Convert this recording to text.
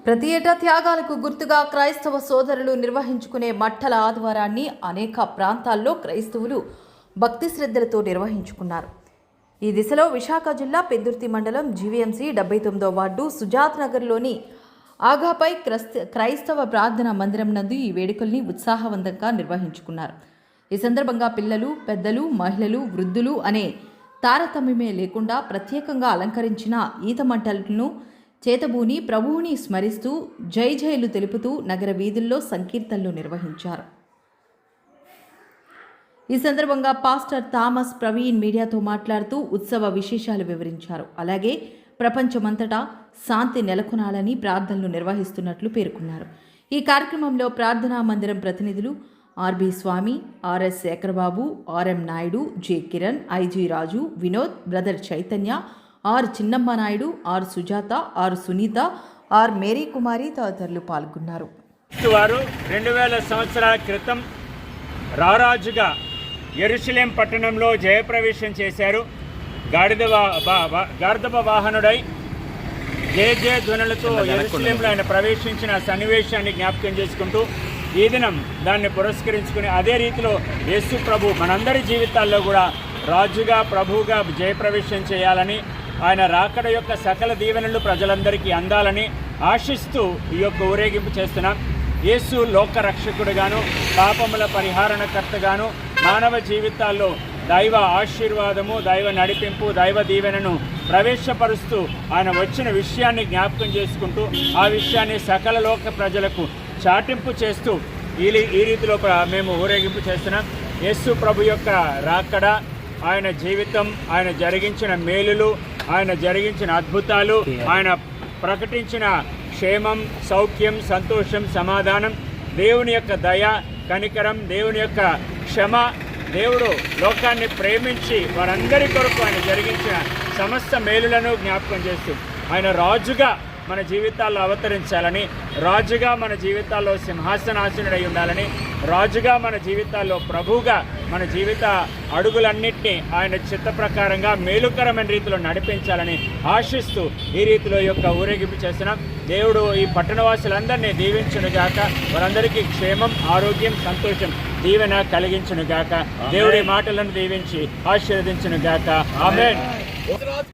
ప్రతి ఏటా త్యాగాలకు గుర్తుగా క్రైస్తవ సోదరులు నిర్వహించుకునే మట్టల ఆదివారాన్ని అనేక ప్రాంతాల్లో క్రైస్తవులు భక్తి శ్రద్ధలతో నిర్వహించుకున్నారు. ఈ దిశలో విశాఖ జిల్లా పెద్దుర్తి మండలం జీవీఎంసీ 79వ వార్డు సుజాత్ నగర్లోని ఆగాపై క్రైస్తవ ప్రార్థనా మందిరం నందు ఈ వేడుకల్ని ఉత్సాహవంతంగా నిర్వహించుకున్నారు. ఈ సందర్భంగా పిల్లలు, పెద్దలు, మహిళలు, వృద్ధులు అనే తారతమ్యమే లేకుండా ప్రత్యేకంగా అలంకరించిన ఈత మంటలను చేతబూని ప్రభువుని స్మరిస్తూ జై జైలు తెలుపుతూ నగర వీధుల్లో సంకీర్తనలు నిర్వహించారు. ఈ సందర్భంగా పాస్టర్ థామస్ ప్రవీణ్ మీడియాతో మాట్లాడుతూ ఉత్సవ విశేషాలు వివరించారు. అలాగే ప్రపంచమంతటా శాంతి నెలకొనాలని ప్రార్థనలు నిర్వహిస్తున్నట్లు పేర్కొన్నారు. ఈ కార్యక్రమంలో ప్రార్థనా మందిరం ప్రతినిధులు RB Swamy, RS Sekharababu, RM Naidu, J Kiran, IG Raju, Vinod, brother Chaitanya, R Chinnamma Naidu, R Sujatha, R Sunitha, R Mary Kumari తదితరులు పాల్గొన్నారు. వారు 2000 సంవత్సరాల క్రితం రారాజుగా యెరూషలేం పట్టణంలో జయప్రవేశం చేశారు. గార్ధబ వాహనుడై జయ ధ్వనులతో యెరూషలేంలో ఆయన ప్రవేశించిన సన్నివేశాన్ని జ్ఞాపకం చేసుకుంటూ ఈ దినం దాన్ని పురస్కరించుకుని అదే రీతిలో యేసు ప్రభు మనందరి జీవితాల్లో కూడా రాజుగా ప్రభువుగా జయప్రవేశం చేయాలని, ఆయన రాకడ యొక్క సకల దీవెనలు ప్రజలందరికీ అందాలని ఆశిస్తూ ఈ యొక్క ఊరేగింపు చేస్తున్నాం. యేసు లోక రక్షకుడుగాను, పాపముల పరిహారణకర్తగాను, మానవ జీవితాల్లో దైవ ఆశీర్వాదము, దైవ నడిపింపు, దైవ దీవెనను ప్రవేశపరుస్తూ ఆయన వచ్చిన విషయాన్ని జ్ఞాపకం చేసుకుంటూ ఆ విషయాన్ని సకల లోక ప్రజలకు చాటింపు చేస్తూ ఈ రీతిలో మేము ఊరేగింపు చేస్తున్నాం. యేసు ప్రభు యొక్క రాకడ, ఆయన జీవితం, ఆయన జరిగించిన మేలులు, ఆయన జరిగించిన అద్భుతాలు, ఆయన ప్రకటించిన క్షేమం, సౌఖ్యం, సంతోషం, సమాధానం, దేవుని యొక్క దయ, కనికరం, దేవుని యొక్క క్షమ, దేవుడు లోకాన్ని ప్రేమించి వారందరి కొరకు ఆయన జరిగించిన సమస్త మేలులను జ్ఞాపకం చేస్తూ ఆయన రాజుగా మన జీవితాల్లో అవతరించాలని, రాజుగా మన జీవితాల్లో సింహాసనాసనుడై ఉండాలని, రాజుగా మన జీవితాల్లో ప్రభువుగా మన జీవిత అడుగులన్నింటినీ ఆయన చిత్త ప్రకారంగా మేలుకరమైన రీతిలో నడిపించాలని ఆశిస్తూ ఈ రీతిలో యొక్క ఊరేగింపు చేస్తున్నాం. దేవుడు ఈ పట్టణవాసులందరినీ దీవించునుగాక, వారందరికీ క్షేమం, ఆరోగ్యం, సంతోషం, దీవెన కలిగించునుగాక. దేవుడి మాటలను దీవించి ఆశీర్వదించునుగాక. ఆమేన్.